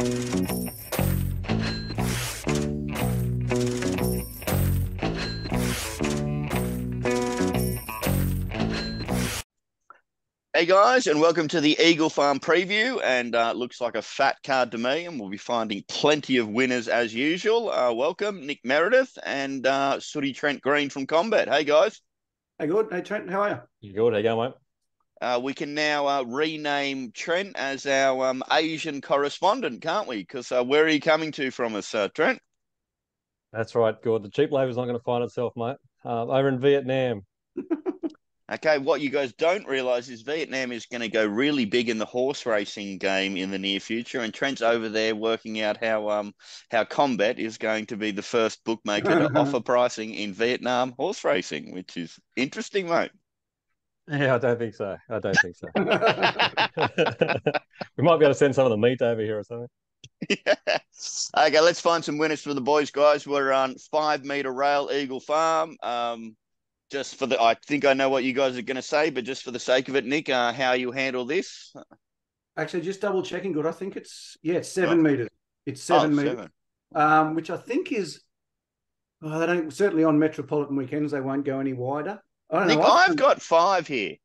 Hey guys, and welcome to the Eagle Farm preview. And looks like a fat card to me, and we'll be finding plenty of winners as usual. Welcome, Nick Meredith and Sooty Trent Green from Combet. Hey guys. Hey, good. Hey, Trent, how are you? You good? How you going, mate? We can now rename Trent as our Asian correspondent, can't we? Because where are you coming to from us, Trent? That's right, good. The cheap labour's not going to find itself, mate. Over in Vietnam. Okay, what you guys don't realise is Vietnam is going to go really big in the horse racing game in the near future, and Trent's over there working out how Combet is going to be the first bookmaker to offer pricing in Vietnam horse racing, which is interesting, mate. Yeah, I don't think so. We might be able to send some of the meat over here or something. Yeah. Okay, let's find some winners for the boys, guys. We're on 5 metre rail Eagle Farm. Just for I think I know what you guys are going to say, but just for the sake of it, Nick, how you handle this? Actually, just double checking. Good. I think it's 7 metres. It's 7 metres, which I think is. Oh, they don't, certainly on metropolitan weekends they won't go any wider. I don't Nick, know. I've got 5 here.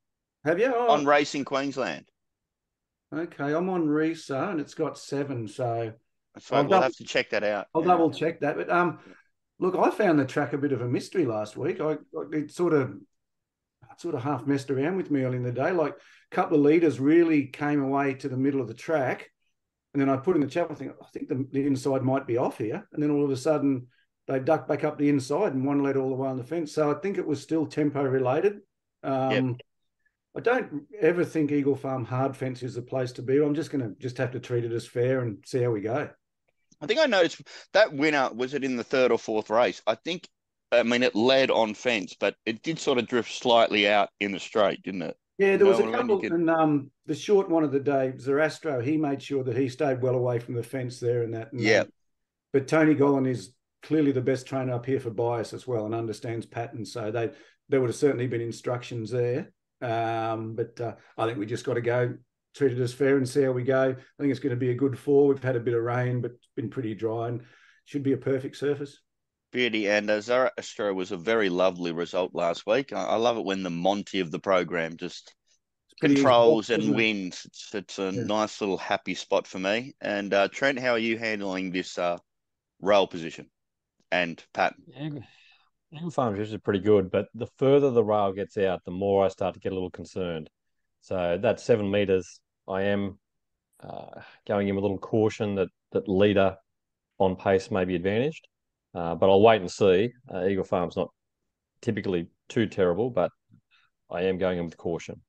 Have you? On Racing Queensland. Okay, I'm on Resa and it's got 7. So we'll have to check that out. I'll double check that. But look, I found the track a bit of a mystery last week. It sort of half messed around with me early in the day. Like a couple of leaders really came away to the middle of the track, and then I put in the chat, I think the inside might be off here, and then all of a sudden they ducked back up the inside and one led all the way on the fence. So I think it was still tempo related. I don't ever think Eagle Farm hard fence is the place to be. I'm just going to have to treat it as fair and see how we go. I think I noticed that winner, was it in the 3rd or 4th race? It led on fence, but it did sort of drift slightly out in the straight, didn't it? Yeah, there was a couple, and the short one of the day, Zarastro, he made sure that he stayed well away from the fence there and that. Yeah. But Tony Gollan is clearly the best trainer up here for bias as well and understands patterns, so there would have certainly been instructions there. But I think we just got to go, treat it as fair and see how we go. I think it's going to be a good 4. We've had a bit of rain, but it's been pretty dry and should be a perfect surface. Beauty. And Zarastro was a very lovely result last week. I love it when the Monty of the program just controls and wins. It's a nice little happy spot for me. And Trent, how are you handling this rail position and pattern? Eagle Farm's usually pretty good, but the further the rail gets out, the more I start to get a little concerned. So that 7 metres, I am going in with a little caution that leader on pace may be advantaged. But I'll wait and see. Eagle Farm's not typically too terrible, but I am going in with caution.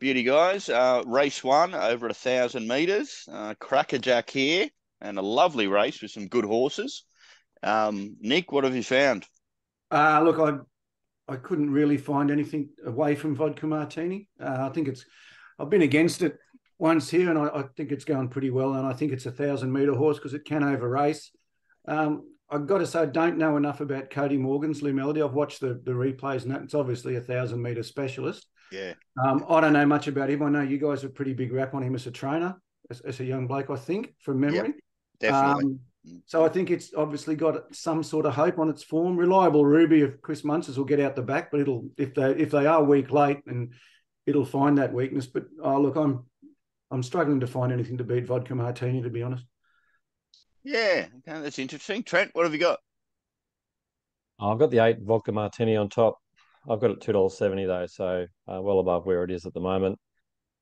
Beauty, guys. Race 1 over 1,000 metres. Crackerjack here, and a lovely race with some good horses. Nick, what have you found? Look, I couldn't really find anything away from Vodka Martini. I've been against it once here, and I think it's going pretty well. And I think it's a 1,000-metre horse because it can over race. I've got to say, I don't know enough about Cody Morgan's Lou Melody. I've watched the replays, and that it's obviously a 1,000-metre specialist. Yeah. I don't know much about him. I know you guys are a pretty big rap on him as a trainer, as a young bloke, I think, from memory. Yep, definitely. So I think it's obviously got some sort of hope on its form. Reliable Ruby of Chris Munsters will get out the back, but if they are weak late, and it'll find that weakness. But look, I'm struggling to find anything to beat Vodka Martini, to be honest. Yeah, okay, that's interesting. Trent, what have you got? I've got the 8 Vodka Martini on top. I've got it $2.70 though, so well above where it is at the moment.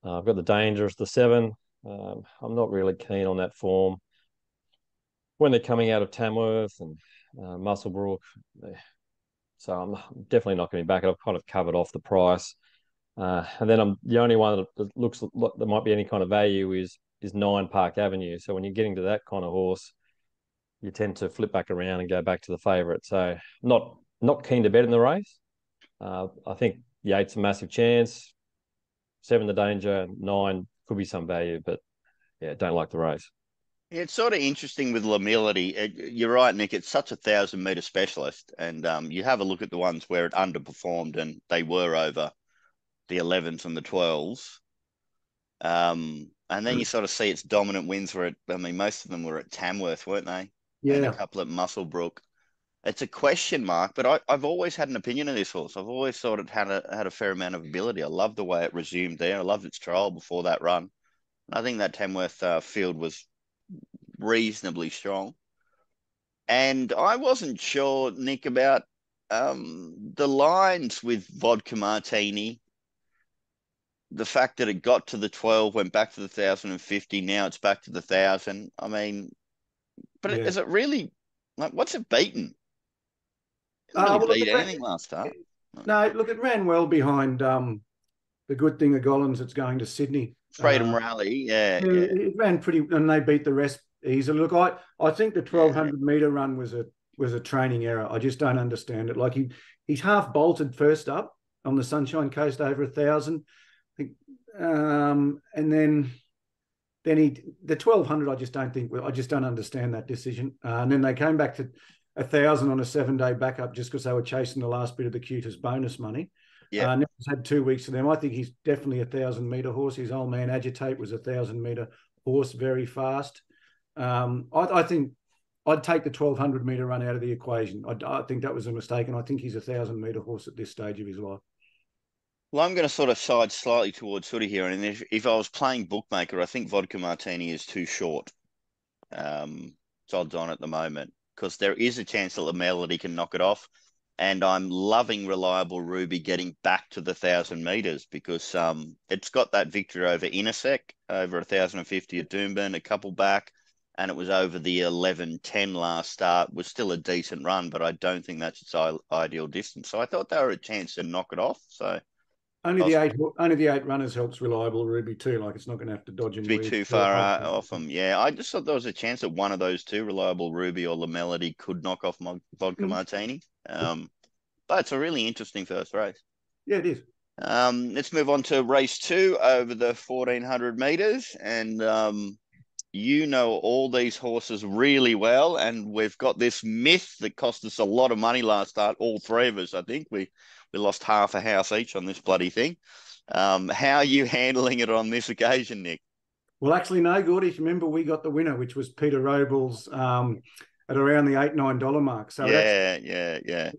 I've got the Dangerous, the 7. I'm not really keen on that form. When they're coming out of Tamworth and Musselbrook, so I'm definitely not going to be back. I've kind of covered off the price. And then I'm the only one that looks like there might be any kind of value is 9 Park Avenue. So when you're getting to that kind of horse, you tend to flip back around and go back to the favourite. So not keen to bet in the race. I think the 8's a massive chance. 7 the danger, 9 could be some value, but yeah, don't like the race. Yeah, it's sort of interesting with Lamility. You're right, Nick. It's such a 1,000-metre specialist, and you have a look at the ones where it underperformed, and they were over the 11s and the 12s. And then you sort of see its dominant wins most of them were at Tamworth, weren't they? Yeah. And a couple at Musselbrook. It's a question mark, but I've always had an opinion of this horse. I've always thought it had a fair amount of ability. I love the way it resumed there. I loved its trial before that run. I think that Tamworth field was reasonably strong. And I wasn't sure, Nick, about the lines with Vodka Martini. The fact that it got to the 12, went back to the 1,050, now it's back to the 1,000. I mean, but is it really, like, what's it beaten? It didn't really beat anything last start. No, look, it ran well behind the good thing of Gollins. It's going to Sydney. Freedom Rally, yeah. It ran pretty, and they beat the rest easily. Look, I think the 1,200 metre run was a training error. I just don't understand it. Like he's half bolted first up on the Sunshine Coast over 1,000. And then the 1,200, I just don't understand that decision. And then they came back to 1,000 on a 7-day backup just because they were chasing the last bit of the cutest bonus money. Yeah, Nick's had 2 weeks of them. I think he's definitely a 1,000-metre horse. His old man Agitate was a 1,000-metre horse, very fast. I think I'd take the 1,200-metre run out of the equation. I think that was a mistake, and I think he's a 1,000-metre horse at this stage of his life. Well, I'm going to sort of side slightly towards Sooty here, and if I was playing bookmaker, I think Vodka Martini is too short. It's odds on at the moment because there is a chance that the Melody can knock it off. And I'm loving Reliable Ruby getting back to the 1,000 metres because it's got that victory over Intersec, over 1,050 at Doomben, a couple back, and it was over the 11:10 last start. Was still a decent run, but I don't think that's its ideal distance. So I thought they were a chance to knock it off. So only the eight runners helps Reliable Ruby too. Like it's not going to have to dodge and be too far off them. Yeah, I just thought there was a chance that one of those two, Reliable Ruby or La Melody, could knock off Vodka Martini. But it's a really interesting first race. Yeah, it is. Let's move on to race 2 over the 1,400 metres. And you know all these horses really well. And we've got this myth that cost us a lot of money last start, all three of us, I think. We lost half a house each on this bloody thing. How are you handling it on this occasion, Nick? Well, actually, no, Gordy. Remember, we got the winner, which was Peter Robles at around the $8-9 mark. So yeah.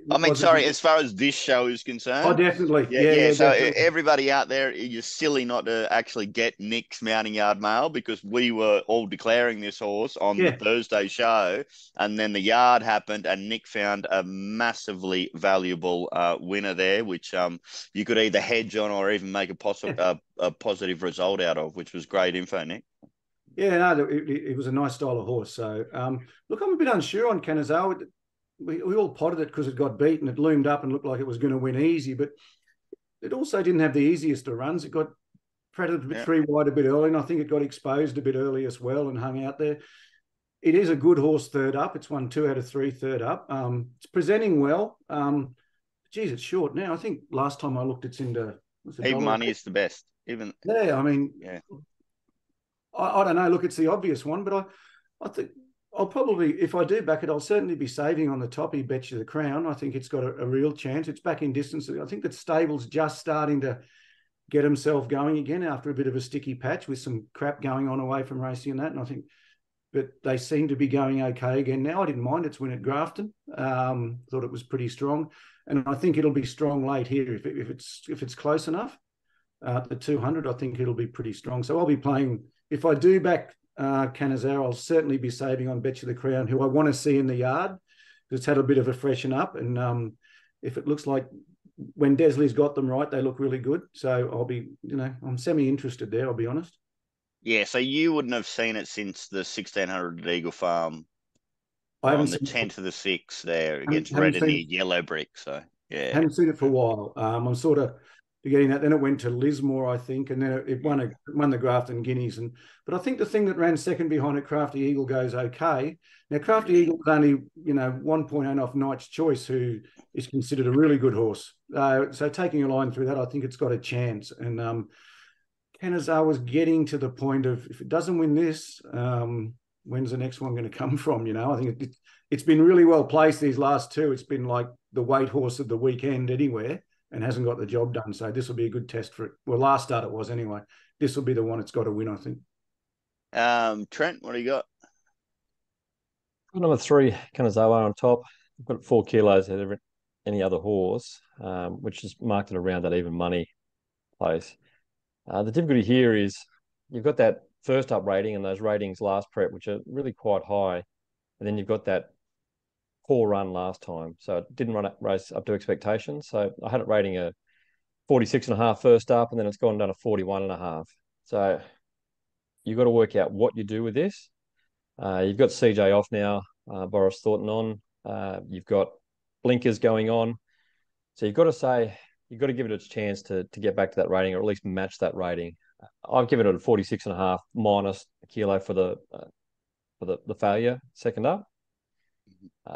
I mean, sorry, as far as this show is concerned. Oh, definitely. Yeah. So definitely. Everybody out there, you're silly not to actually get Nick's mounting yard mail because we were all declaring this horse on the Thursday show, and then the yard happened, and Nick found a massively valuable winner there, which you could either hedge on or even make a positive result out of, which was great info, Nick. Yeah, no, it was a nice style of horse. So, look, I'm a bit unsure on Kanazawa. We all potted it because it got beaten. It loomed up and looked like it was going to win easy, but it also didn't have the easiest of runs. It got predated a bit 3 wide a bit early, and I think it got exposed a bit early as well and hung out there. It is a good horse third up. It's won 2 out of 3 third up. It's presenting well. Geez, it's short now. I think last time I looked, it's into... Even money is the best. Even I mean... Yeah. I don't know. Look, it's the obvious one, but I think I'll probably, if I do back it, I'll certainly be saving on the top. He Bet You the Crown. I think it's got a real chance. It's back in distance. I think that stable's just starting to get himself going again after a bit of a sticky patch with some crap going on away from racing and that. And I think, but they seem to be going okay again now. I didn't mind its win at Grafton. Thought it was pretty strong, and I think it'll be strong late here if it's close enough. The 200, I think it'll be pretty strong. So I'll be playing. If I do back Kanazawa, I'll certainly be saving on Bet You the Crown, who I want to see in the yard. It's had a bit of a freshen up. And if it looks like when Desley's got them right, they look really good. So I'll be, I'm semi-interested there, I'll be honest. Yeah, so you wouldn't have seen it since the 1,600 at Eagle Farm on the 10 to the 6 there against Red and the Yellow Brick. So, yeah. I haven't seen it for a while. I'm sort of getting that. Then it went to Lismore, I think, and then it won the Grafton Guineas. But I think the thing that ran second behind it, Crafty Eagle, goes okay. Now, Crafty Eagle was only 1.8 off Knight's Choice, who is considered a really good horse. So taking a line through that, I think it's got a chance. And Kanazawa was getting to the point of, if it doesn't win this, when's the next one going to come from? I think it's been really well placed these last two. It's been like the weight horse of the weekend anywhere, and hasn't got the job done. So this will be a good test for it. Well, last start it was anyway. This will be the one it's got to win, I think. Trent, what do you got? Number 3, Kanazawa on top. I've got 4 kilos ahead of any other horse, which is marked at around that even money place. The difficulty here is you've got that first up rating and those ratings last prep, which are really quite high. And then you've got that poor run last time. So it didn't race up to expectations. So I had it rating a 46.5 first up, and then it's gone down to 41.5. So you've got to work out what you do with this. You've got CJ off now, Boris Thornton on. You've got blinkers going on. So you've got to give it its chance to get back to that rating, or at least match that rating. I've given it a 46.5 minus a kilo for the failure second up.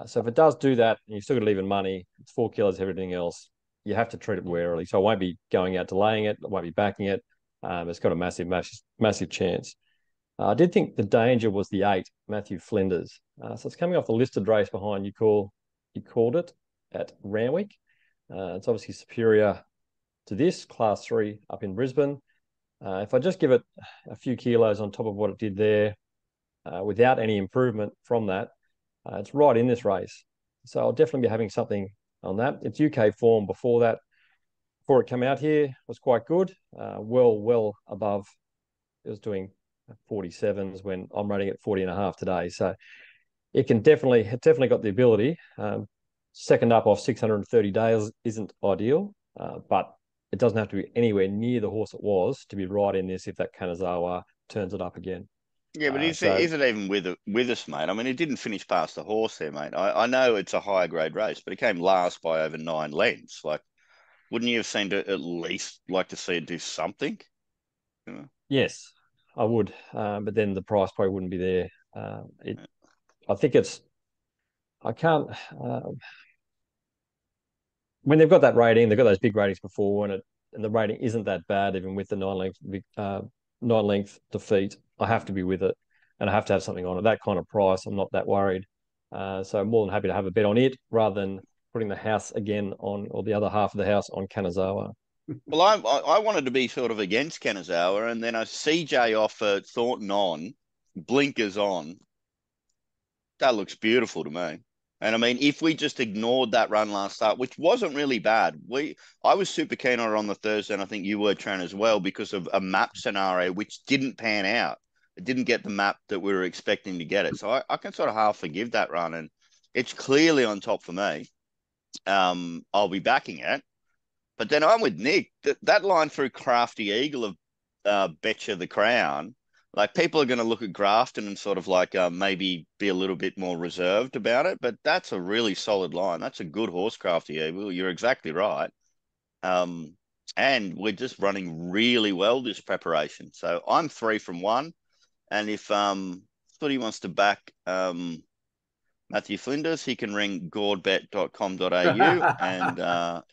So if it does do that, and you've still got to leave in money, it's 4 kilos, everything else, you have to treat it warily. So I won't be going out delaying it. I won't be backing it. It's got a massive chance. I did think the danger was the 8, Matthew Flinders. So it's coming off the listed race behind you called it at Randwick. It's obviously superior to this, Class 3 up in Brisbane. If I just give it a few kilos on top of what it did there, without any improvement from that, it's right in this race. So I'll definitely be having something on that. Its UK form before it came out here was quite good. Well above. It was doing 47s when I'm rating it 40.5 today. So it definitely got the ability. Second up off 630 days isn't ideal, but it doesn't have to be anywhere near the horse it was to be right in this if that Kanazawa turns it up again. Yeah, but is it even with us, mate? I mean, it didn't finish past the horse there, mate. I know it's a higher grade race, but it came last by over 9 lengths. Like, wouldn't you have seemed to at least like to see it do something? You know? Yes, I would, but then the price probably wouldn't be there. I think I can't. When they've got that rating, they've got those big ratings before, and the rating isn't that bad, even with the 9-length defeat. I have to be with it, and I have to have something on it. That kind of price, I'm not that worried. So I'm more than happy to have a bet on it rather than putting the house again on, or the other half of the house on Kanazawa. Well, I wanted to be sort of against Kanazawa, and then a CJ offer Thornton on, blinkers on. That looks beautiful to me. And I mean, if we just ignored that run last start, which wasn't really bad, I was super keen on it on the Thursday, and I think you were, Trent, as well, because of a map scenario which didn't pan out. It didn't get the map that we were expecting to get it. So I can sort of half forgive that run, and it's clearly on top for me. I'll be backing it. But then I'm with Nick. That line through Crafty Eagle of Betcha the Crown, like, people are going to look at Grafton and sort of like maybe be a little bit more reserved about it. But that's a really solid line. That's a good horse, Crafty Eagle. You're exactly right. And we're just running really well this preparation. So I'm 3 from 1. And if Footy wants to back Matthew Flinders, he can ring gordbet.com.au and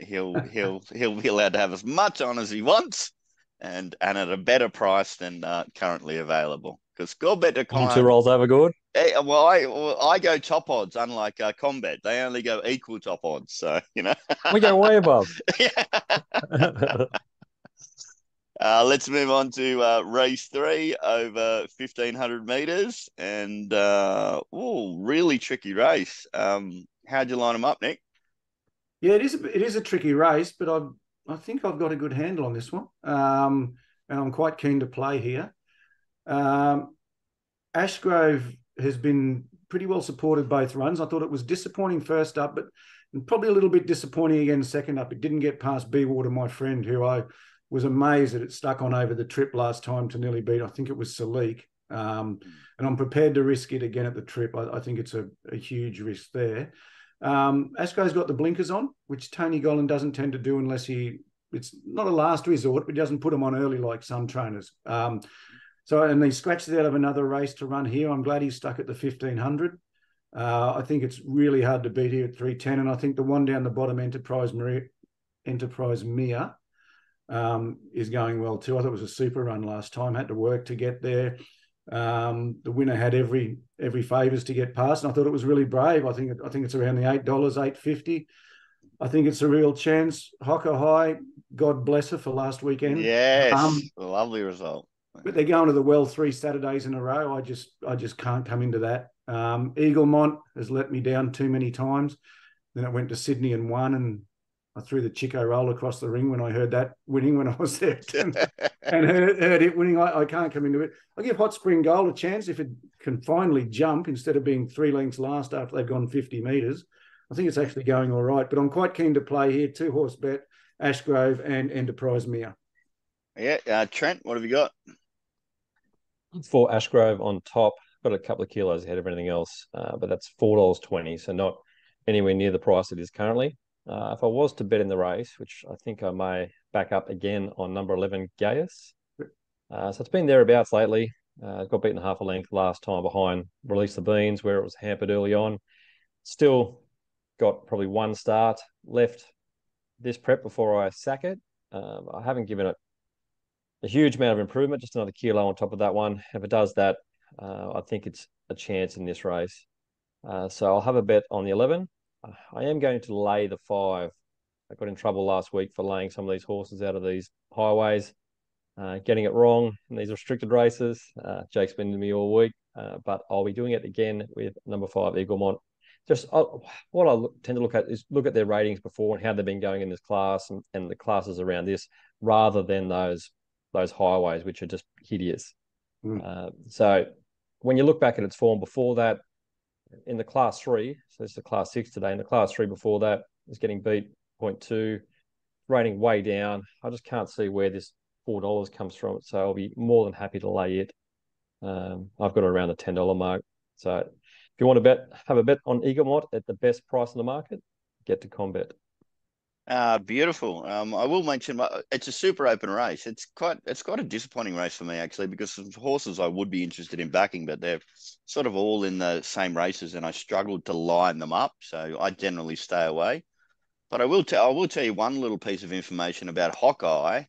he'll be allowed to have as much on as he wants and at a better price than currently available. Because Combet.com... 2 rolls over, Gord? Well, I go top odds, unlike Combet. They only go equal top odds, so, you know. We go way above. Let's move on to race 3 over 1,500 metres. And, really tricky race. How'd you line them up, Nick? Yeah, it is a tricky race, but I think I've got a good handle on this one. And I'm quite keen to play here. Ashgrove has been pretty well supported both runs. I thought it was disappointing first up, but probably a little bit disappointing again second up. It didn't get past Bewater, my friend, who I was amazed that it stuck on over the trip last time to nearly beat. I think it was Salik. And I'm prepared to risk it again at the trip. I think it's a huge risk there. Ashgrove's got the blinkers on, which Tony Gollan doesn't tend to do unless it's not a last resort, but he doesn't put them on early like some trainers. And he scratched it out of another race to run here. I'm glad he's stuck at the 1,500. I think it's really hard to beat here at 310. And I think the one down the bottom, Enterprise Mia, is going well too. I thought it was a super run last time. Had to work to get there. The winner had every favours to get past, and I thought it was really brave. I think it's around the $8, $8.50. I think it's a real chance. Hocker High, God bless her for last weekend. Yes, lovely result. But they're going to the well 3 Saturdays in a row. I just can't come into that. Eaglemont has let me down too many times. Then it went to Sydney and won, and I threw the Chico roll across the ring when I heard that winning when I was there and heard it winning. I can't come into it. I'll give Hot Spring Gold a chance if it can finally jump instead of being 3 lengths last after they've gone 50 metres. I think it's actually going all right, but I'm quite keen to play here. 2-horse bet, Ashgrove and Enterprise Mere. Yeah, Trent, what have you got? For Ashgrove on top, got a couple of kilos ahead of anything else, but that's $4.20, so not anywhere near the price it is currently. If I was to bet in the race, which I think I may back up again on number 11, Gaius. So it's been thereabouts lately. Got beaten half a length last time behind Release the Beans, where it was hampered early on. Still got probably 1 start left this prep before I sack it. I haven't given it a huge amount of improvement, just another kilo on top of that one. If it does that, I think it's a chance in this race. So I'll have a bet on the 11. I am going to lay the 5. I got in trouble last week for laying some of these horses out of these highways, getting it wrong in these restricted races. Jake's been to me all week, but I'll be doing it again with number 5, Eaglemont. Just what I tend to look at is look at their ratings before and how they've been going in this class and the classes around this, rather than those highways, which are just hideous. So when you look back at its form before that, in the class 3, so it's the class 6 today, in the class 3 before that, is getting beat 0.2, rating way down. I just can't see where this $4 comes from. So I'll be more than happy to lay it. I've got it around the $10 mark. So if you want to bet, have a bet on Eaglemont at the best price in the market, get to Combet. Beautiful. I will mention it's a super open race. It's quite a disappointing race for me, actually, because of horses I would be interested in backing, but they're sort of all in the same races, and I struggled to line them up, so I generally stay away. But I will tell you one little piece of information about Hawkeye,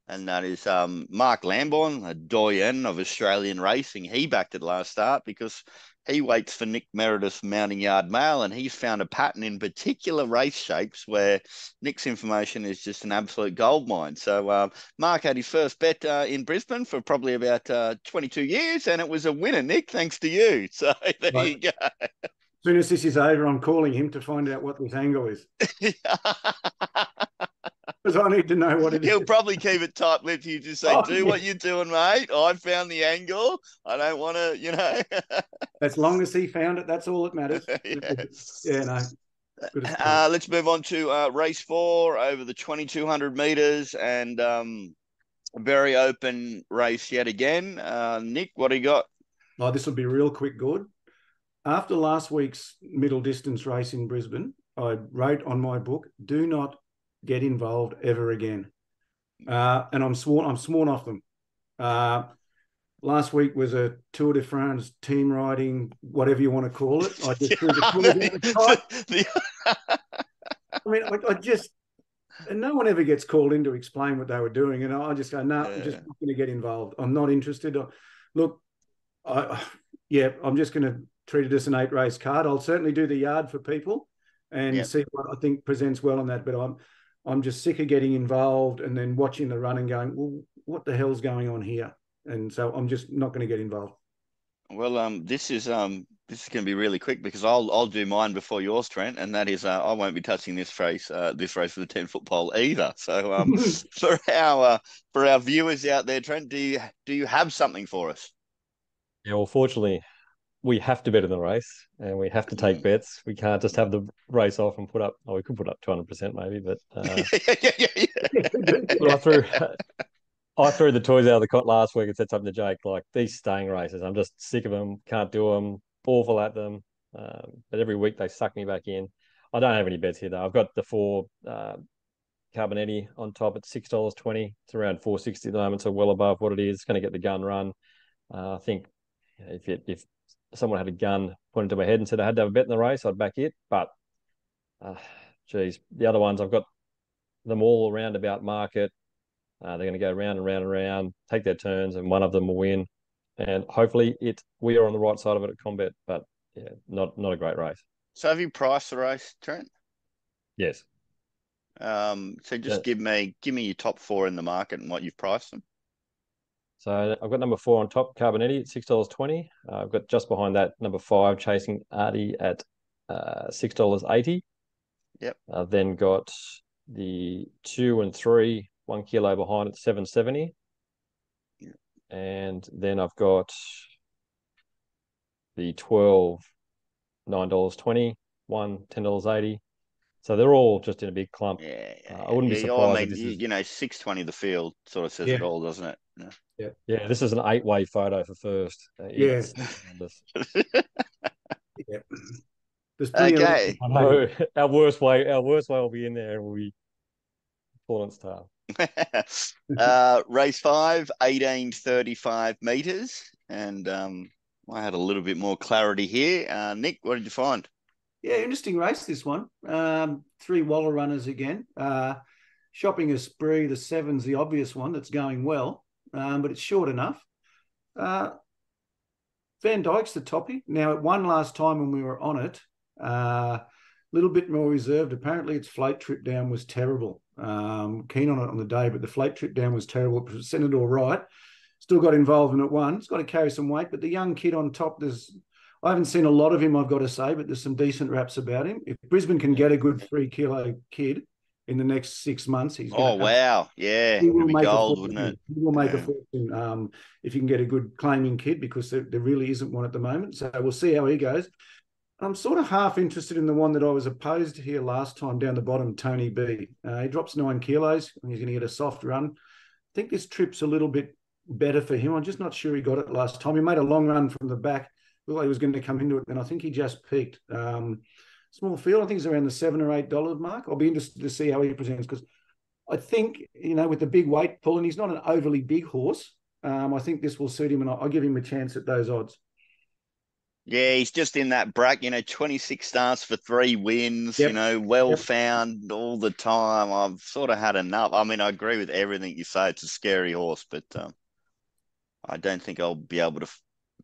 and that is Mark Lambourne, a doyen of Australian racing. He backed it last start because he waits for Nick Meredith's Mounting Yard Mail, and he's found a pattern in particular race shapes where Nick's information is just an absolute goldmine. So Mark had his first bet in Brisbane for probably about 22 years, and it was a winner, Nick, thanks to you. So there you go. As soon as this is over, I'm calling him to find out what this angle is. Because I need to know what it is. He'll probably keep it tight-lipped. You just say, what you're doing, mate. I found the angle. I don't want to, As long as he found it, that's all that matters. Yeah, no. Let's move on to race 4 over the 2,200 metres, and a very open race yet again. Nick, what do you got? Oh, this will be real quick, good. After last week's middle distance race in Brisbane, I wrote on my book, do not get involved ever again. And I'm sworn off them. Last week was a Tour de France team riding, whatever you want to call it. I just threw the I mean, I just, and no one ever gets called in to explain what they were doing. And I just go, no, I'm just not going to get involved. I'm not interested. Look, I'm just going to treat it as an 8-race card. I'll certainly do the yard for people and see what I think presents well on that. But I'm just sick of getting involved and then watching the run and going, well, what the hell's going on here? And so I'm just not going to get involved. Well, this is going to be really quick because I'll do mine before yours, Trent, and that is I won't be touching this race for the 10-foot pole either. So for our viewers out there, Trent, do you have something for us? Yeah, well, fortunately, we have to bet in the race and we have to take bets. We can't just have the race off and put up. Oh, we could put up 200% maybe, but well, I threw the toys out of the cot last week and said something to Jake like these staying races. I'm just sick of them. Can't do them. Awful at them. But every week they suck me back in. I don't have any bets here though. I've got the 4 Carbonetti on top at $6.20. It's around $4.60 at the moment, so well above what it is. It's going to get the gun run. I think if someone had a gun pointed to my head and said I had to have a bet in the race, I'd back it. But, the other ones, I've got them all around about market. They're going to go round and round and round, take their turns, and one of them will win. And hopefully we are on the right side of it at Combet, but yeah, not a great race. So have you priced the race, Trent? Yes. So just give me your top 4 in the market and what you've priced them. So I've got number 4 on top, Carbonetti at $6.20. I've got just behind that number 5, Chasing Artie at $6.80. Yep. I've then got the 2 and 3, 1 kilo behind at $7.70. Yep. And then I've got the 12, $9.20, 1, $10.80. So they're all just in a big clump. Yeah. I wouldn't be surprised if this is... 620 the field sort of says it all, doesn't it? Yeah, this is an 8-way photo for first. It's tremendous. Yeah. There's plenty okay. I know our worst way will be in there, and we'll be falling tail. Race 5, 1835 meters, and I had a little bit more clarity here. Nick, what did you find? Yeah, interesting race, this one. 3 Waller runners again. Shopping a Spree, the 7's the obvious one that's going well, but it's short enough. Van Dyke's the toppy. Now, it won last time when we were on it. A little bit more reserved. Apparently, its float trip down was terrible. Keen on it on the day, but the float trip down was terrible. It sent it all right. Still got involved in it one. It's got to carry some weight, but the young kid on top, I haven't seen a lot of him, I've got to say, but there's some decent raps about him. If Brisbane can get a good 3 kilo kid in the next 6 months, he's going wow. Yeah. He will be make gold, wouldn't it? He will make a fortune if you can get a good claiming kid, because there really isn't one at the moment. So we'll see how he goes. I'm sort of half interested in the one that I was opposed to here last time down the bottom, Tony B. He drops 9 kilos and he's going to get a soft run. I think this trip's a little bit better for him. I'm just not sure he got it last time. He made a long run from the back. Looked like he was going to come into it, and I think he just peaked. Small field, I think it's around the $7 or $8 mark. I'll be interested to see how he presents, because I think, with the big weight pull, and he's not an overly big horse, I think this will suit him, and I'll give him a chance at those odds. Yeah, he's just in that bracket, 26 starts for 3 wins, found all the time. I've sort of had enough. I mean, I agree with everything you say. It's a scary horse, but I don't think I'll be able to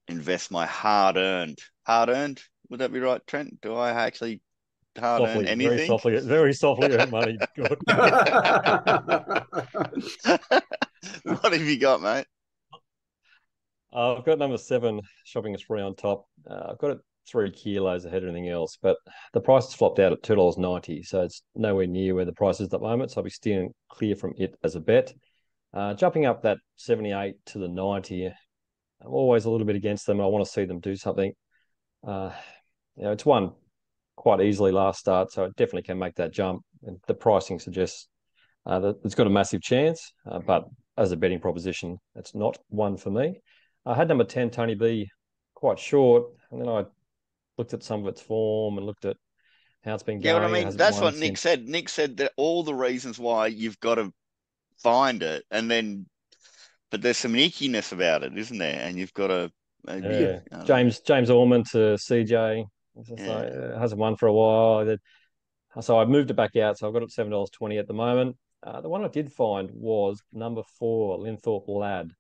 invest my hard-earned. Would that be right, Trent? Do I actually hard-earn anything? Very softly earned money. Good. What have you got, mate? I've got number 7, Shopping a Spree on top. I've got it 3 kilos ahead of anything else, but the price has flopped out at $2.90, so it's nowhere near where the price is at the moment, so I'll be steering clear from it as a bet. Jumping up that 78 to the 90, I'm always a little bit against them. I want to see them do something. It's won quite easily last start, so it definitely can make that jump. And the pricing suggests that it's got a massive chance, but as a betting proposition, it's not one for me. I had number 10, Tony B, quite short, and then I looked at some of its form and looked at how it's been going. Yeah, but I mean, that's what Nick said. Nick said that all the reasons why you've got to find it, but there's some ickiness about it, isn't there? And you've got to maybe James Orman to CJ. So hasn't won for a while. So I moved it back out. So I've got it at $7.20 at the moment. The one I did find was number 4, Linthorpe Lad.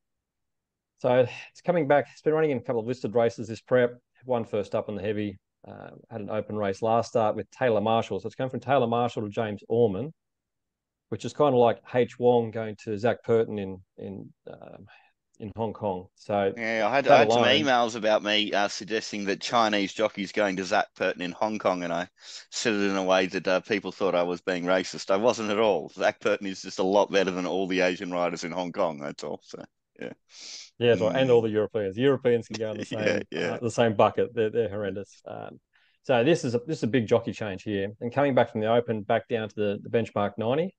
So it's coming back. It's been running in a couple of listed races this prep. Won first up on the heavy. Had an open race last start with Taylor Marshall. So it's going from Taylor Marshall to James Orman, which is kind of like H. Wong going to Zach Purton in Hong Kong. So yeah, I had some emails about me suggesting that Chinese jockeys going to Zach Purton in Hong Kong, and I said it in a way that people thought I was being racist. I wasn't at all. Zach Purton is just a lot better than all the Asian riders in Hong Kong. That's all. So yeah. Yeah, right. And all the Europeans. The Europeans can go in the same bucket. They're horrendous. So this is a big jockey change here. And coming back from the Open back down to the benchmark 90.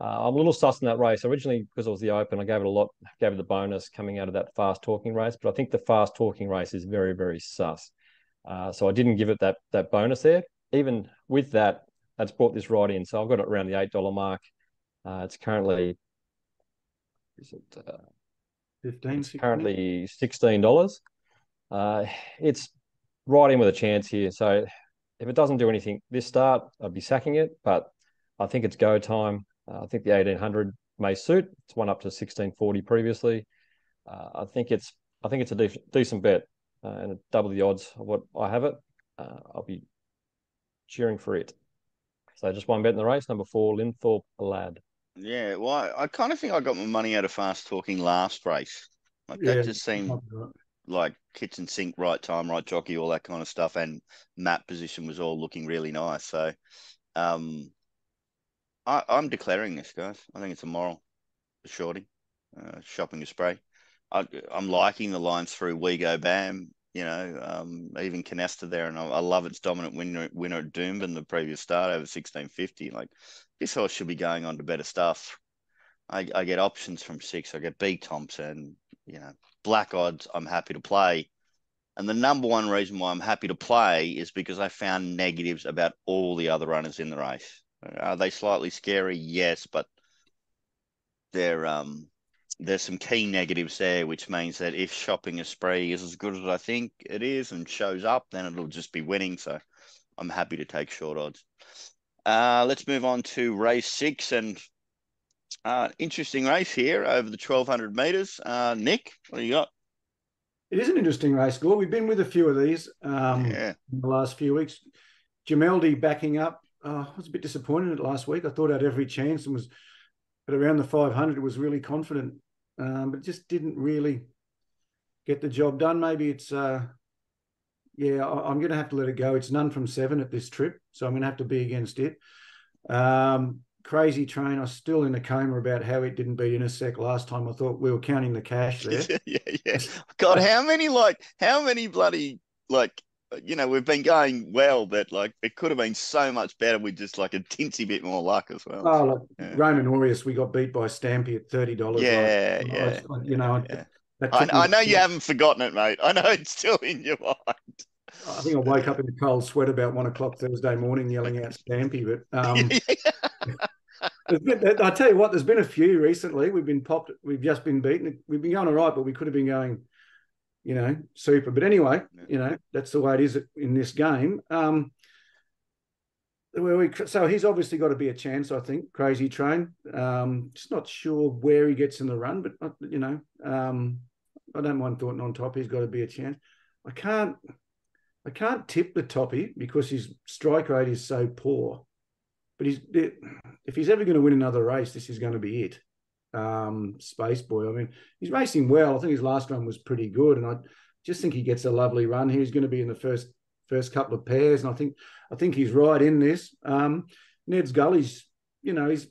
I'm a little sus in that race. Originally, because it was the Open, I gave it the bonus coming out of that fast talking race. But I think the fast talking race is very, very sus. So I didn't give it that bonus there. Even with that, that's brought this right in. So I've got it around the $8 mark. It's currently currently $16. It's right in with a chance here. So if it doesn't do anything this start, I'd be sacking it. But I think it's go time. I think the 1800 may suit. It's won up to 1640 previously. I think it's a decent bet, and double the odds of what I have it. I'll be cheering for it. So just one bet in the race, number 4, Linthorpe Lad. Yeah, well, I kind of think I got my money out of fast talking last race. Like that just seemed like kitchen sink, right time, right jockey, all that kind of stuff, and map position was all looking really nice. So, I'm declaring this, guys. I think it's a moral for Shorty, shopping a spray. I'm liking the lines through We Go Bam. Even Canasta there, and I love its dominant winner at Doomben the previous start over 1650. Like this horse should be going on to better stuff. I get options from 6. I get B Thompson, black odds. I'm happy to play. And the number one reason why I'm happy to play is because I found negatives about all the other runners in the race. Are they slightly scary? Yes, but there's some key negatives there, which means that if shopping a spree is as good as I think it is and shows up, then it'll just be winning. So I'm happy to take short odds. Let's move on to race 6 and interesting race here over the 1200 meters. Nick, what do you got? It is an interesting race, Gore. We've been with a few of these in the last few weeks. Gemeldi backing up. I was a bit disappointed at last week. I thought I had every chance and was, but around the 500, was really confident, but just didn't really get the job done. Maybe it's, I'm going to have to let it go. It's none from 7 at this trip, so I'm going to have to be against it. Crazy Train, I was still in a coma about how it didn't beat Intersect last time. I thought we were counting the cash there. yeah. God, how many bloody, we've been going well, but like it could have been so much better with just like a tinsy bit more luck as well. Oh, Roman Aureus, we got beat by Stampy at $30. I know you haven't forgotten it, mate. I know it's still in your mind. I think I woke up in a cold sweat about 1 o'clock Thursday morning yelling out Stampy, but I tell you what, there's been a few recently. We've just been beaten. We've been going all right, but we could have been going, super. But anyway, that's the way it is in this game. So he's obviously got to be a chance, I think. Crazy Train. Just not sure where he gets in the run, but I don't mind Thornton on top. He's got to be a chance. I can't tip the toppy because his strike rate is so poor. But if he's ever going to win another race, this is going to be it. Space Boy. I mean, he's racing well. I think his last run was pretty good, and I just think he gets a lovely run. He's going to be in the first couple of pairs, and I think he's right in this. Ned's Gully's, he's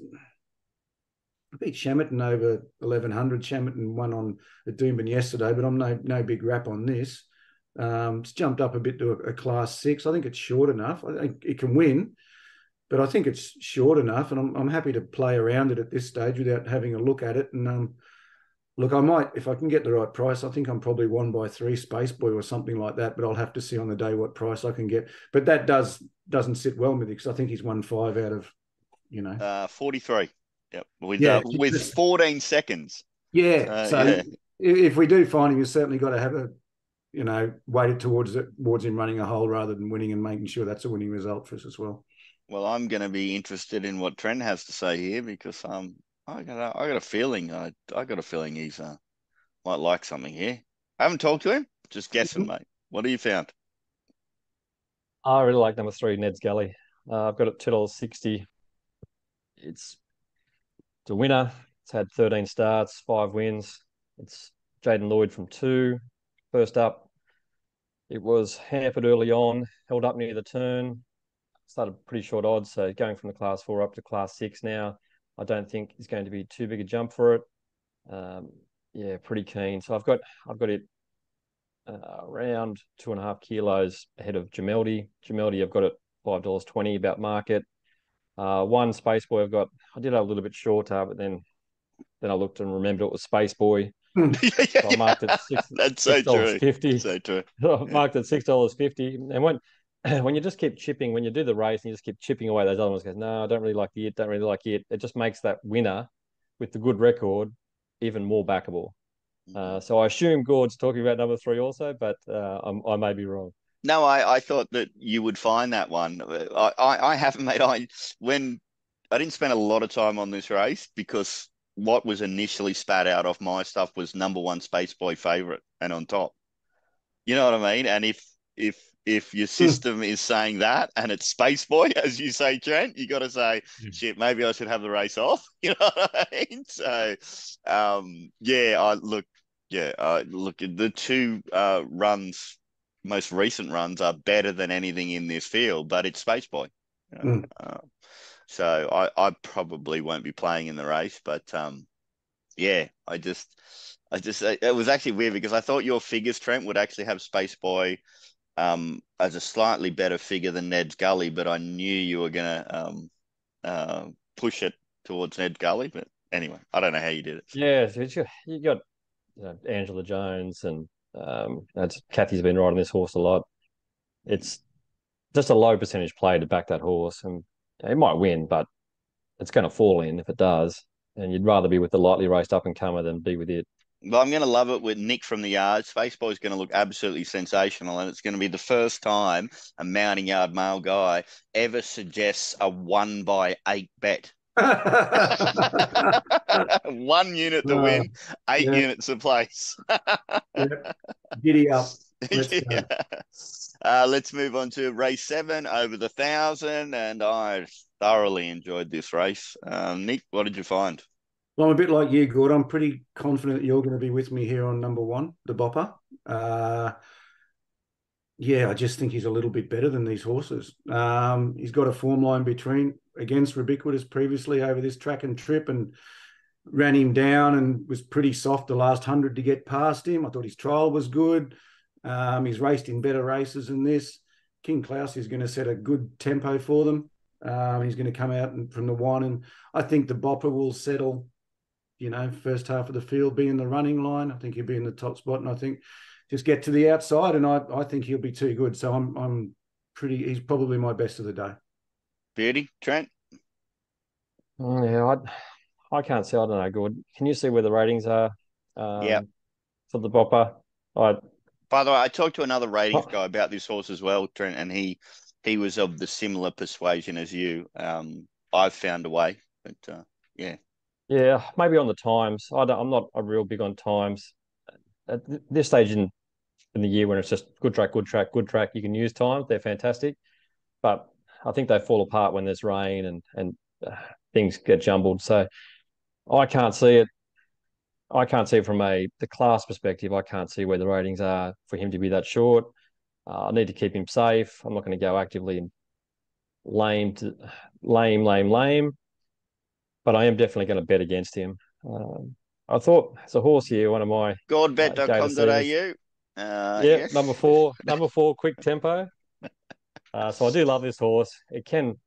beat Shamerton over 1100. Shamerton won on the Doomben yesterday, but I'm no big rap on this. It's jumped up a bit to a class 6. I think it's short enough. I think it can win, but I think it's short enough, and I'm happy to play around it at this stage without having a look at it. And look, I might, if I can get the right price, I think I'm probably 1 by 3 Space Boy or something like that, but I'll have to see on the day what price I can get. But that doesn't sit well with me because I think he's won 5 out of, 43. Yep. With 14 seconds. Yeah. If we do find him, you've certainly got to have weighted towards him running a hole rather than winning and making sure that's a winning result for us as well. Well, I'm going to be interested in what Trent has to say here because I got a feeling he's might like something here. I haven't talked to him. Just guessing, mate. What have you found? I really like number 3, Ned's Gully. I've got it $2.60. It's a winner. It's had 13 starts, 5 wins. It's Jaden Lloyd from 2. First up, it was hampered early on, held up near the turn. Started pretty short odds, so going from the class 4 up to class 6 now. I don't think it's going to be too big a jump for it. Pretty keen. So I've got it around 2.5 kilos ahead of Gemeldi. I've got it $5.20 about market. 1 Space Boy I did have a little bit shorter, but then I looked and remembered it was Space Boy. So I marked it That's so true. $6.50. So true. I marked it $6.50. And when you just keep chipping, when you do the race and you just keep chipping away those other ones, goes, no, I don't really like it. It just makes that winner with the good record even more backable. So I assume Gord's talking about number 3 also, but I may be wrong. No, I thought that you would find that one. I haven't, mate. I didn't spend a lot of time on this race because what was initially spat out of my stuff was number 1 Space Boy favorite and on top. You know what I mean? And if your system is saying that and it's Space Boy, as you say, Trent, you got to say, shit, maybe I should have the race off. You know what I mean? So, Yeah. Look, the two most recent runs are better than anything in this field, but it's Space Boy. So I probably won't be playing in the race, but yeah, it was actually weird because I thought your figures, Trent, would actually have Space Boy as a slightly better figure than Ned's Gully, but I knew you were gonna push it towards Ned's Gully. But anyway, I don't know how you did it. Yeah, so you got Angela Jones, and that's Kathy's been riding this horse a lot. It's just a low percentage play to back that horse, and it might win, but it's going to fall in if it does. And you'd rather be with the lightly raced up and comer than be with it. Well, I'm going to love it with Nick from the yard. Space Boy's going to look absolutely sensational, and it's going to be the first time a mounting yard male guy ever suggests a 1/8 bet. 1 unit to win, 8 units to place. Giddy up. Let's move on to race 7 over the 1,000, and I thoroughly enjoyed this race. Nick, what did you find? Well, I'm a bit like you, Gordo. I'm pretty confident that you're going to be with me here on number 1, the Bopper. Yeah, I just think he's a little bit better than these horses. He's got a form line against Ubiquitous previously over this track and trip, and ran him down and was pretty soft the last 100 to get past him. I thought his trial was good. He's raced in better races than this. King Klaus is going to set a good tempo for them. He's going to come out from the 1, and I think the Bopper will settle, first half of the field, be in the running line. I think he'll be in the top spot, and I think just get to the outside, and I think he'll be too good. So he's probably my best of the day. Beauty, Trent? Yeah, I can't see. I don't know, good. Can you see where the ratings are? Yeah. For the Bopper? By the way, I talked to another ratings guy about this horse as well, Trent, and he was of the similar persuasion as you. I've found a way, but yeah. Yeah, maybe on the times. I'm not a real big on times. At this stage in the year when it's just good track, you can use times. They're fantastic. But I think they fall apart when there's rain and things get jumbled. So I can't see it. I can't see it from the class perspective. I can't see where the ratings are for him to be that short. I need to keep him safe. I'm not going to go actively lame. But I am definitely going to bet against him. I thought it's a horse here, one of my Gordbet.com.au. Yes. number four, quick tempo. So I do love this horse. It can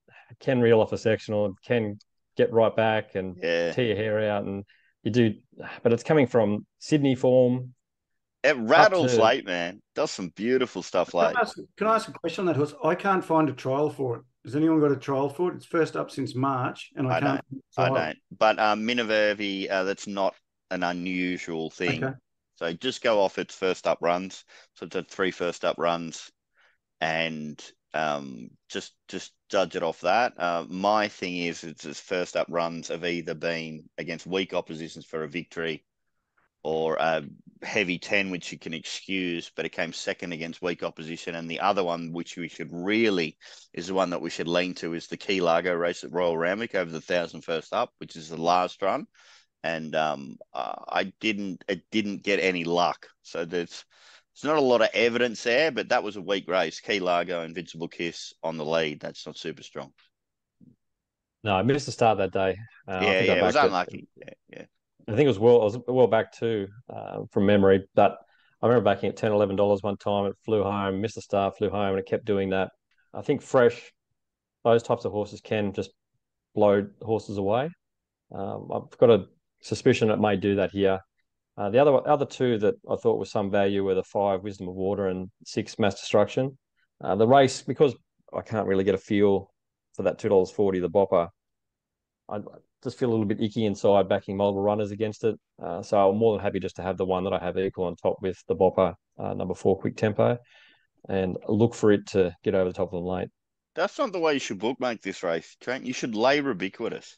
reel off a sectional, can get right back and tear your hair out, and you do. But it's coming from Sydney form. It rattles late, man. Does some beautiful stuff late. Can I ask a question on that horse? I can't find a trial for it. Has anyone got a trial for it? It's first up since March, and I can't. I don't. But Minivervi, that's not an unusual thing. Okay. So just go off its first up runs. So it's had 3 first up runs, and just judge it off that. My thing is, its first up runs have either been against weak oppositions for a victory, or a heavy 10, which you can excuse, but it came second against weak opposition. And the other one, which we should really, is the one that we should lean to, is the Key Largo race at Royal Randwick over the 1,000 first up, which is the last run. And it didn't get any luck. So there's not a lot of evidence there, but that was a weak race. Key Largo, Invincible Kiss on the lead. That's not super strong. No, I missed the start that day. It was unlucky. Yeah. I think I was well back too, from memory. But I remember backing at $10, $11 one time. It flew home, missed the start, flew home, and it kept doing that. I think fresh, those types of horses can just blow horses away. I've got a suspicion it may do that here. The other two that I thought was some value were the 5 Wisdom of Water and 6 Mass Destruction. The race, because I can't really get a feel for that $2.40, the Bopper, I just feel a little bit icky inside backing multiple runners against it. So I'm more than happy just to have the one that I have equal on top with the Bopper, number 4, Quick Tempo, and look for it to get over the top of them late. That's not the way you should bookmake this race, Trent. You should lay Ubiquitous.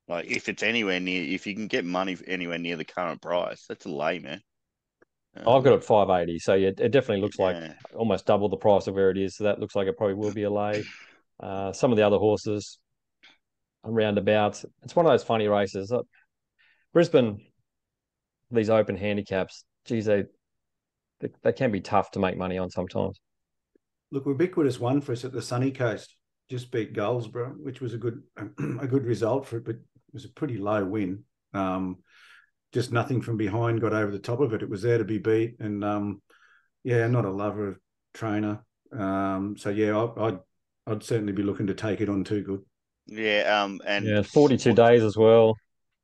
Like, if it's anywhere near, if you can get money anywhere near the current price, that's a lay, man. I've got it 580, so yeah, it definitely looks like almost double the price of where it is. So that looks like it probably will be a lay. Some of the other horses, roundabouts. It's one of those funny races. Brisbane, these open handicaps, geez, they can be tough to make money on sometimes. Look, Ubiquitous won for us at the Sunny Coast, just beat Goldsboro, which was a good result for it, but it was a pretty low win. Just nothing from behind got over the top of it. It was there to be beat, and not a lover of trainer. I'd certainly be looking to take it on too good. Yeah, and 42 days as well.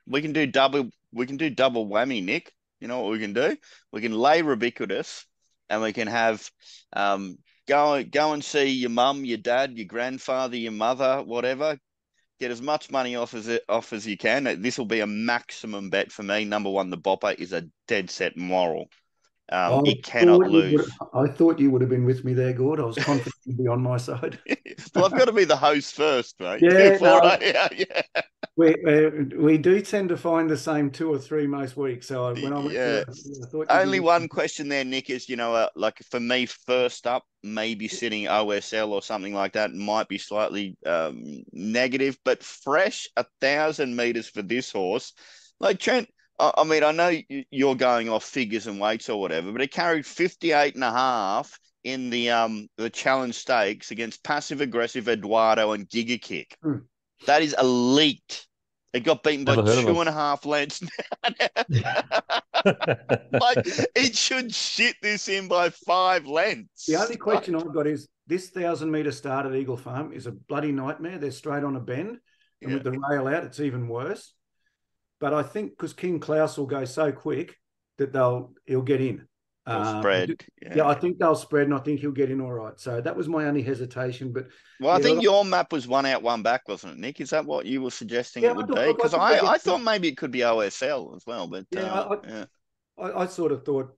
We can do double whammy, Nick. You know what we can do? We can lay Ubiquitous, and we can have go and see your mum, your dad, your grandfather, your mother, whatever. Get as much money off as you can. This will be a maximum bet for me. Number one, the Bopper is a dead set moral. It cannot lose. I thought you would have been with me there, Gord. I was confident you'd be on my side. Well, I've got to be the host first, mate. We do tend to find the same 2 or 3 most weeks. So when I went I thought only one question there, Nick, is, like for me, first up, maybe sitting OSL or something like that might be slightly negative, but fresh 1,000 meters for this horse. Like Trent, I mean, I know you're going off figures and weights or whatever, but it carried 58.5 in the challenge stakes against Passive Aggressive Eduardo and Giga Kick. That is elite. It got beaten by 2.5 lengths. Like, it should shit this in by 5 lengths. The only question I've got is, this 1,000-meter start at Eagle Farm is a bloody nightmare. They're straight on a bend, and with the rail out, it's even worse. But I think because King Klaus will go so quick that he'll get in. They'll spread. I think they'll spread, and I think he'll get in all right. So that was my only hesitation. But I think your map was 1 out, 1 back, wasn't it, Nick? Is that what you were suggesting it would be? Because I thought maybe it could be OSL as well. But I sort of thought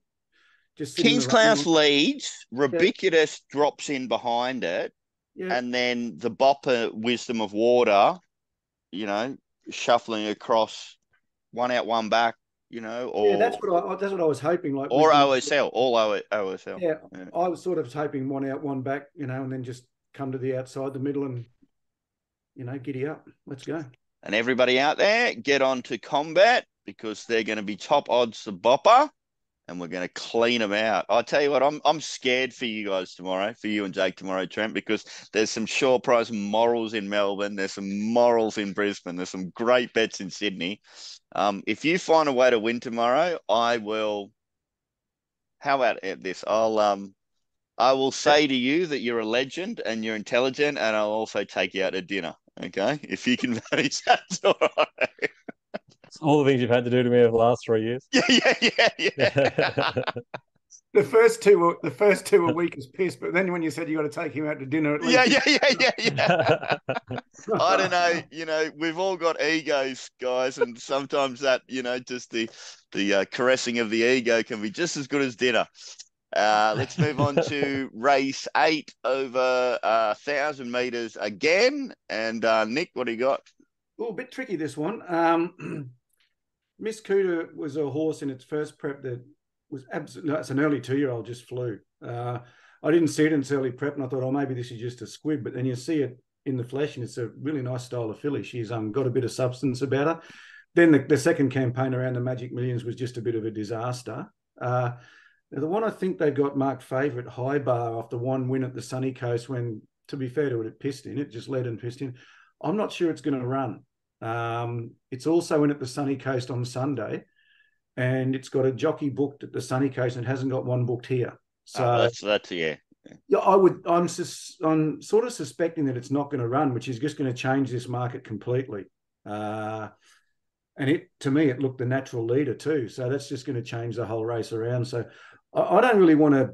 just King's Klaus leads, Ubiquitous drops in behind it, and then the Bopper Wisdom of Water, shuffling across 1 out, 1 back. Or that's what I was hoping, like, or OSL, all OSL. Yeah, I was sort of hoping 1 out, 1 back, and then just come to the outside, the middle, and giddy up. Let's go. And everybody out there, get on to Combet, because they're going to be top odds the Bopper, and we're going to clean them out. I tell you what, I'm scared for you guys tomorrow, for you and Jake tomorrow, Trent, because there's some sure price morals in Melbourne. There's some morals in Brisbane. There's some great bets in Sydney. If you find a way to win tomorrow, I will. How about this? I will say to you that you're a legend and you're intelligent, and I'll also take you out to dinner. Okay, if you can manage that, all right. It's all the things you've had to do to me over the last 3 years. Yeah. The first two were weak as piss, but then when you said you got to take him out to dinner, at least yeah. I don't know. We've all got egos, guys, and sometimes that, just the caressing of the ego can be just as good as dinner. Let's move on to race 8 over 1,000 meters again. And Nick, what do you got? Oh, a bit tricky, this one. Miss Cooter was a horse in its first prep that was absolutely, it's an early 2-year-old, just flew. I didn't see it in its early prep, and I thought, maybe this is just a squib, but then you see it in the flesh, and it's a really nice style of filly. She's got a bit of substance about her. Then the second campaign around the Magic Millions was just a bit of a disaster. The one I think they got marked favourite, High Bar, after 1 win at the Sunny Coast, when, to be fair to it, it pissed in. It just led and pissed in. I'm not sure it's going to run. It's also in at the Sunny Coast on Sunday, and it's got a jockey booked at the Sunny Coast and hasn't got one booked here. So that's yeah. Yeah, I'm sort of suspecting that it's not going to run, which is just going to change this market completely. And to me, it looked the natural leader too. So that's just going to change the whole race around. So I don't really want to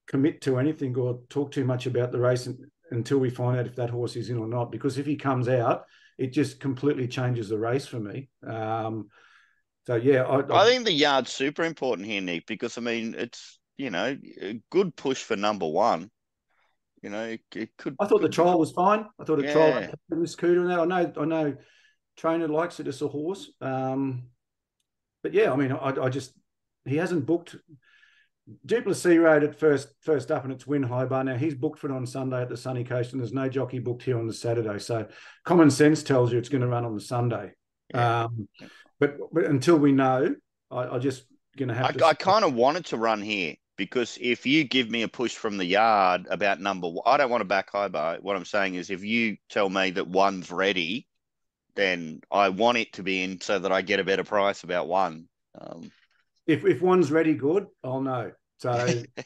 commit to anything or talk too much about the race until we find out if that horse is in or not, because if he comes out, it just completely changes the race for me. So yeah, I think the yard's super important here, Nick, because it's a good push for number 1. It could. I thought the trial was fine. I thought the trial had Miss Cooter and that. I know, trainer likes it as a horse. But yeah, I just, he hasn't booked. Duplessis rode at first up, and it's Win High Bar. Now he's booked for it on Sunday at the Sunny Coast, and there's no jockey booked here on the Saturday. So common sense tells you it's going to run on the Sunday. But until we know, I just going to have to. I kind of wanted to run here because if you give me a push from the yard about number one, I don't want to back high bar. What I'm saying is if you tell me that one's ready, then I want it to be in so that I get a better price about one. If one's ready, good, I'll know. So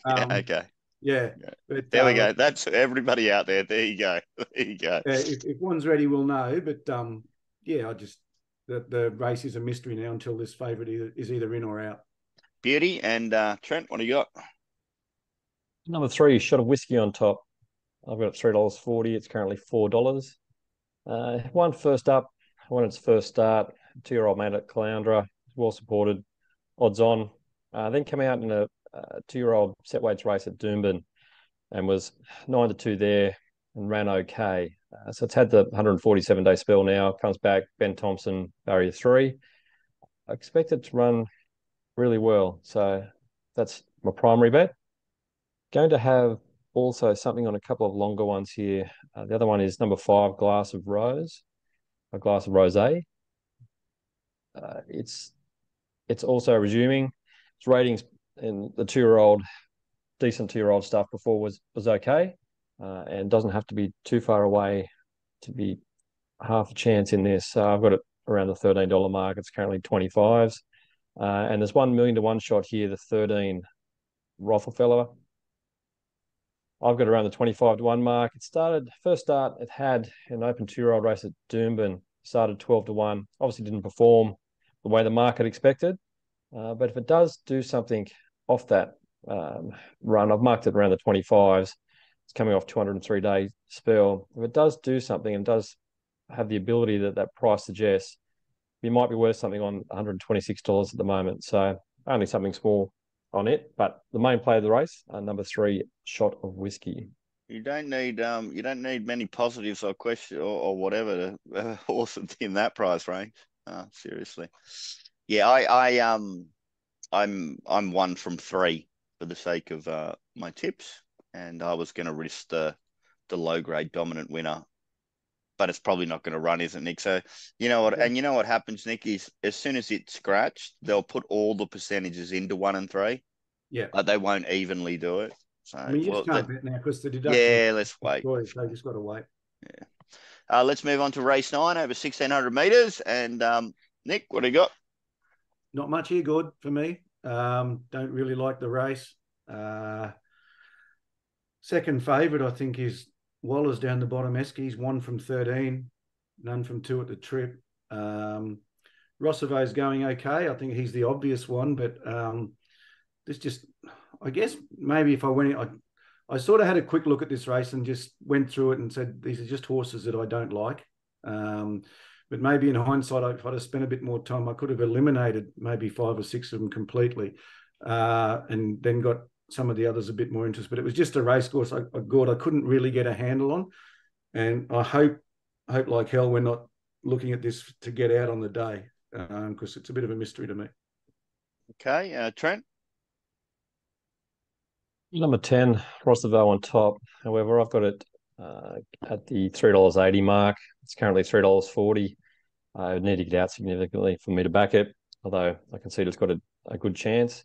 okay. Yeah. But, there we go. That's everybody out there. There you go. There you go. If one's ready, we'll know. But I just the race is a mystery now until this favourite is either in or out. Beauty. And Trent, what do you got? Number 3, Shot of Whiskey on top. I've got $3.40. It's currently $4. One first up, won its first start. 2-year-old made at Caloundra, well supported, odds on. Then came out in a 2-year-old set weights race at Doomben and was 9-2 there and ran okay. So it's had the 147-day spell now. Comes back, Ben Thompson, barrier 3. I expect it to run really well. So that's my primary bet. Going to have also something on a couple of longer ones here. The other one is number 5, Glass of Rose, a glass of rosé. It's also resuming. Its ratings in the 2-year-old, decent 2-year-old stuff before was okay, and doesn't have to be too far away to be half a chance in this. So I've got it around the $13 mark. It's currently 25s, and there's 1 million to 1 shot here. The 13 Rothelfeller. I've got around the 25 to 1 mark. It started, first start, it had an open 2-year-old race at Doomben, started 12 to 1. Obviously didn't perform the way the market expected. But if it does do something off that run, I've marked it around the 25s. It's coming off 203-day spell. If it does do something and does have the ability that price suggests, it might be worth something on $126 at the moment. So only something small on it, but the main play of the race, number 3, Shot of Whiskey. You don't need many positives or question or whatever to horse in that price range. Seriously, yeah. I'm 1 from 3 for the sake of my tips, and I was going to risk the low grade dominant winner, but it's probably not going to run, isn't it, Nick? So you know what, and you know what happens, Nick, is as soon as it's scratched, they'll put all the percentages into 1 and 3. Yeah, but they won't evenly do it. So I mean, you just can't bet now because the deduction. Yeah, let's wait. They just got to wait. Yeah. Let's move on to race 9 over 1,600 meters. And Nick, what do you got? Not much here. Good for me. Don't really like the race. Second favourite, I think, is Waller's down the bottom. Eskies 1 from 13, none from 2 at the trip. Rossavo's going okay. I think he's the obvious one, but this just, I guess maybe if I went, I sort of had a quick look at this race and just went through it and said, these are just horses that I don't like. But maybe in hindsight, if I'd have spent a bit more time, I could have eliminated maybe 5 or 6 of them completely, and then got some of the others a bit more interest. But it was just a race course I couldn't really get a handle on. And I hope like hell we're not looking at this to get out on the day, because it's a bit of a mystery to me. Okay, Trent? Number 10, Rossavale on top. However, I've got it at the $3.80 mark. It's currently $3.40. I would need to get out significantly for me to back it, although I can see it's got a good chance.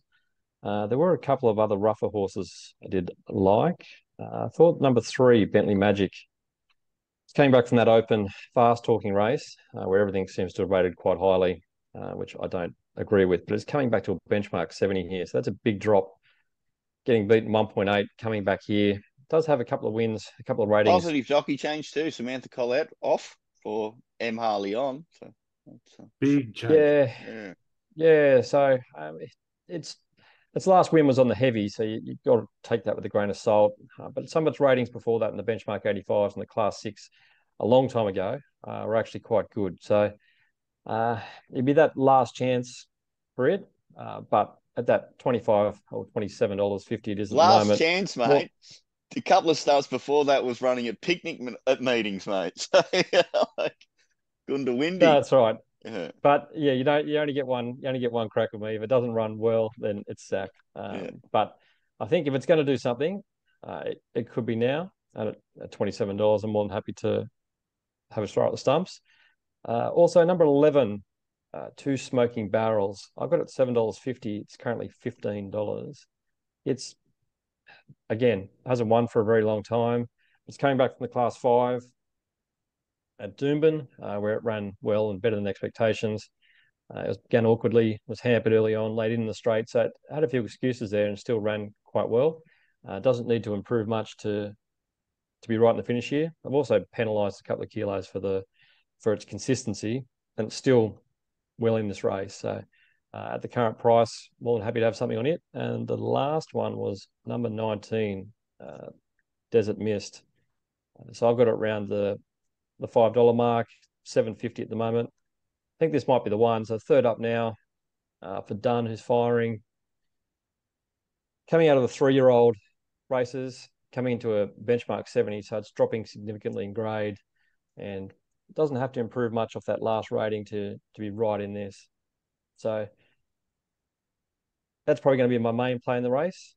There were a couple of other rougher horses I did like. I thought number 3, Bentley Magic, came back from that open, fast-talking race where everything seems to have rated quite highly, which I don't agree with, but it's coming back to a benchmark 70 here, so that's a big drop. Getting beaten 1.8, coming back here. Does have a couple of wins, a couple of ratings. Positive jockey change too. Samantha Collette off for M. Harley on. So that's big change. Yeah. So its last win was on the heavy, so you've got to take that with a grain of salt. But some of its ratings before that in the benchmark 85s and the class 6 a long time ago were actually quite good. So it'd be that last chance for it. But at that $25 or $27.50 it is at the moment. Last chance, mate. Well, a couple of starts before that was running at picnic at meetings, mate. So like Gundawindi. That's right. Yeah. But yeah, you only get one crack with me. If it doesn't run well, then it's sack. But I think if it's going to do something, it could be now. And at $27, I'm more than happy to have a try at the stumps. Also, number 11, Two Smoking Barrels. I've got it $7.50. It's currently $15. It's, again, hasn't won for a very long time. It's coming back from the Class 5 at Doomben, where it ran well and better than expectations. It began awkwardly, was hampered early on, late in the straight, so it had a few excuses there and still ran quite well. Doesn't need to improve much to be right in the finish here. I've also penalised a couple of kilos for its consistency, and it's still well in this race. So at the current price, more than happy to have something on it. And the last one was number 19, Desert Mist. So I've got it around the $5 mark, $7.50 at the moment. I think this might be the one. So third up now for Dunn, who's firing. Coming out of the 3-year-old races, coming into a benchmark 70, so it's dropping significantly in grade, and doesn't have to improve much off that last rating to be right in this. So that's probably going to be my main play in the race.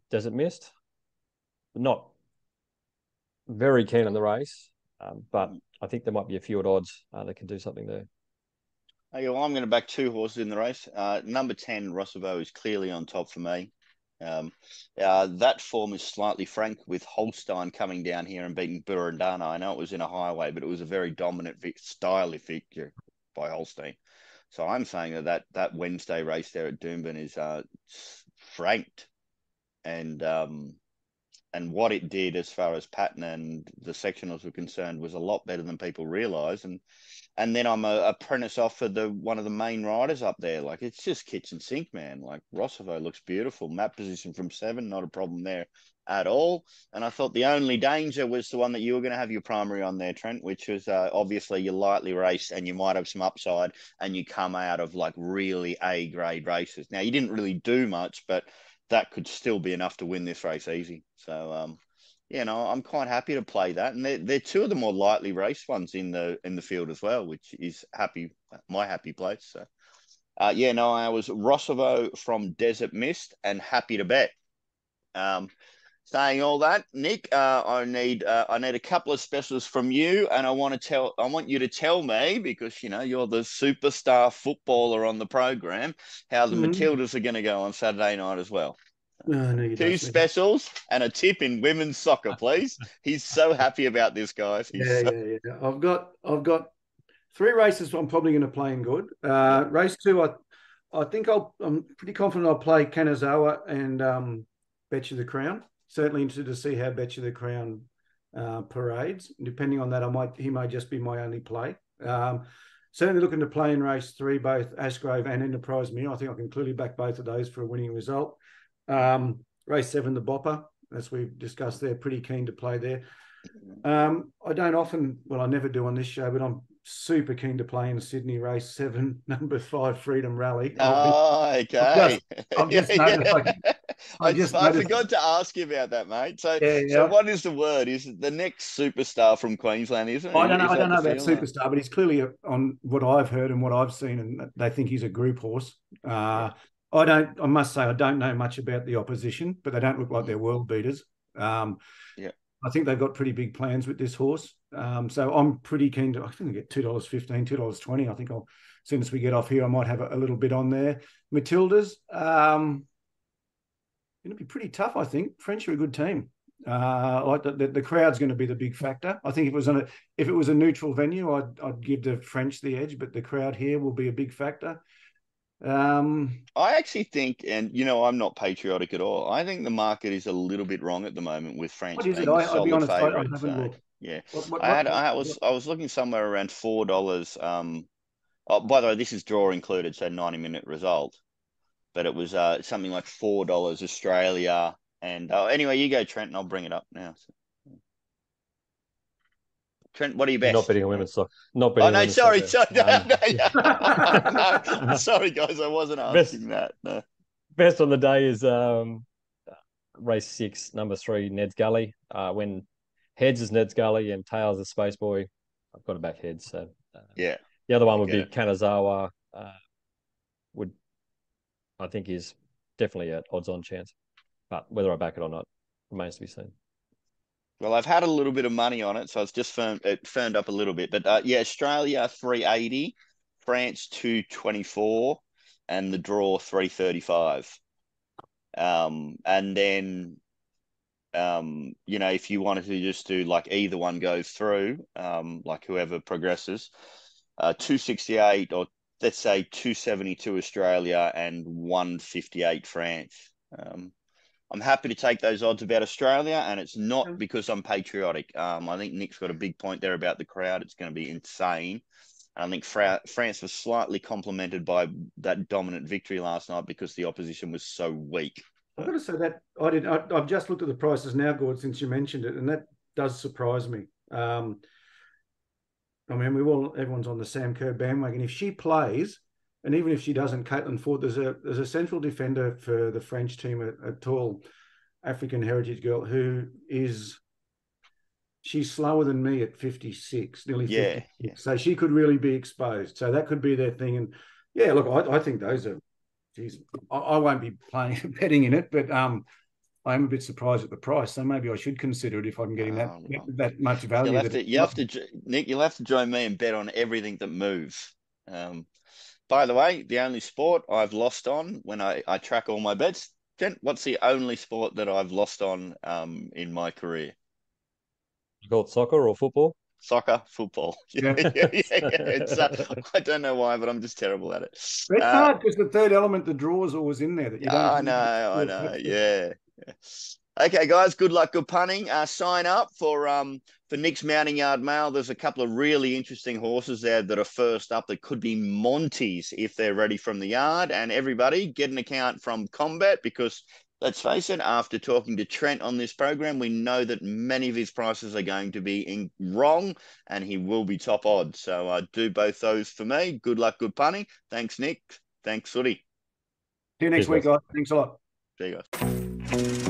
Desert Mist, not very keen on the race, but I think there might be a few at odds that can do something there. Okay, well, I'm going to back two horses in the race. Number 10, Rossavo, is clearly on top for me. That form is slightly frank, with Holstein coming down here and beating Burundana. I know it was in a highway, but it was a very dominant stylish victory by Holstein. So I'm saying that Wednesday race there at Doomben is franked, and what it did as far as pattern and the sectionals were concerned was a lot better than people realise. And then I'm a apprentice off for one of the main riders up there. Like, it's just kitchen sink, man. Like, Rossavo looks beautiful. Map position from 7, not a problem there at all. And I thought the only danger was the one that you were going to have your primary on there, Trent, which was obviously you're lightly raced and you might have some upside and you come out of like really A-grade races. Now, you didn't really do much, but that could still be enough to win this race easy. So, I'm quite happy to play that, and they're two of the more lightly raced ones in the field as well, which is my happy place. So, I was Rossavo from Desert Mist and happy to bet. Saying all that, Nick, I need a couple of specials from you, and I want you to tell me, because you're the superstar footballer on the program, how the Matildas are going to go on Saturday night as well. No, Two specials and a tip in women's soccer, please. He's so happy about this, guys. Yeah. I've got 3 races I'm probably going to play in good. Race 2, I think I'm pretty confident I'll play Kanazawa and Betcha the Crown. Certainly interested to see how Betcha the Crown parades. Depending on that, he may just be my only play. Certainly looking to play in race 3, both Ashgrove and Enterprise Mirror. I think I can clearly back both of those for a winning result. Race 7, the Bopper, as we've discussed there, pretty keen to play there. I never do on this show, but I'm super keen to play in Sydney race 7, number 5, Freedom Rally. Okay. I've just noticed. I forgot to ask you about that, mate. So what is the word? Is it the next superstar from Queensland, isn't it? I don't know about superstar, but he's clearly, on what I've heard and what I've seen, and they think he's a group horse. I must say, I don't know much about the opposition, but they don't look like they're world beaters. I think they've got pretty big plans with this horse. So I'm pretty keen to, I think I get $2.15, $2.20. I think as soon as we get off here, I might have a little bit on there. Matildas, going to be pretty tough, I think. French are a good team. Like the crowd's going to be the big factor. I think if it was a neutral venue, I'd give the French the edge, but the crowd here will be a big factor. I actually think, and I'm not patriotic at all, I think the market is a little bit wrong at the moment with France being a solid favourite. So, yeah, I was looking somewhere around $4. By the way, this is draw included, so 90-minute result, but it was something like $4 Australia. And anyway, you go, Trent, and I'll bring it up now. So. Trent, what are you bet? Not betting on women's soccer. Sorry. No. Sorry, guys, I wasn't asking that. No. Best on the day is race 6, number 3, Ned's Gully. When heads is Ned's Gully and tails is Space Boy, I've got to back heads. So yeah, the other one would be Kanazawa. I think is definitely an odds-on chance, but whether I back it or not remains to be seen. Well, I've had a little bit of money on it, so it's just firmed up a little bit. But Australia 380 France 224, and the draw 335. And then, if you wanted to just do like either one goes through, like whoever progresses, 268, or let's say 272 Australia and 158 France. I'm happy to take those odds about Australia, and it's not because I'm patriotic. I think Nick's got a big point there about the crowd. It's going to be insane. I think France was slightly complimented by that dominant victory last night because the opposition was so weak. I've got to say that I've just looked at the prices now, Gord, since you mentioned it, and that does surprise me. I mean, everyone's on the Sam Kerr bandwagon. If she plays, and even if she doesn't, Caitlin Ford, there's a central defender for the French team, a tall African heritage girl who she's slower than me at 56, nearly 56. Yeah. So she could really be exposed. So that could be their thing. And yeah, look, I think those are, geez, I won't be betting in it, but I'm a bit surprised at the price. So maybe I should consider it if I'm getting that much value. Nick, you'll have to join me and bet on everything that moves. By the way, the only sport I've lost on when I track all my bets, Trent, what's the only sport that I've lost on in my career? You call it soccer or football? Soccer, football. Yeah. It's, I don't know why, but I'm just terrible at it. It's hard because the third element, the draw, is always in there. That you don't. I know. Yeah. Okay, guys. Good luck. Good punting. Sign up for Nick's Mounting Yard Mail. There's a couple of really interesting horses there that are first up that could be Monties if they're ready from the yard. And everybody, get an account from Combet, because let's face it, after talking to Trent on this program, we know that many of his prices are going to be wrong, and he will be top odds. So do both those for me. Good luck. Good punting. Thanks, Nick. Thanks, Sooty. See you next week, guys. Thanks a lot. See you guys.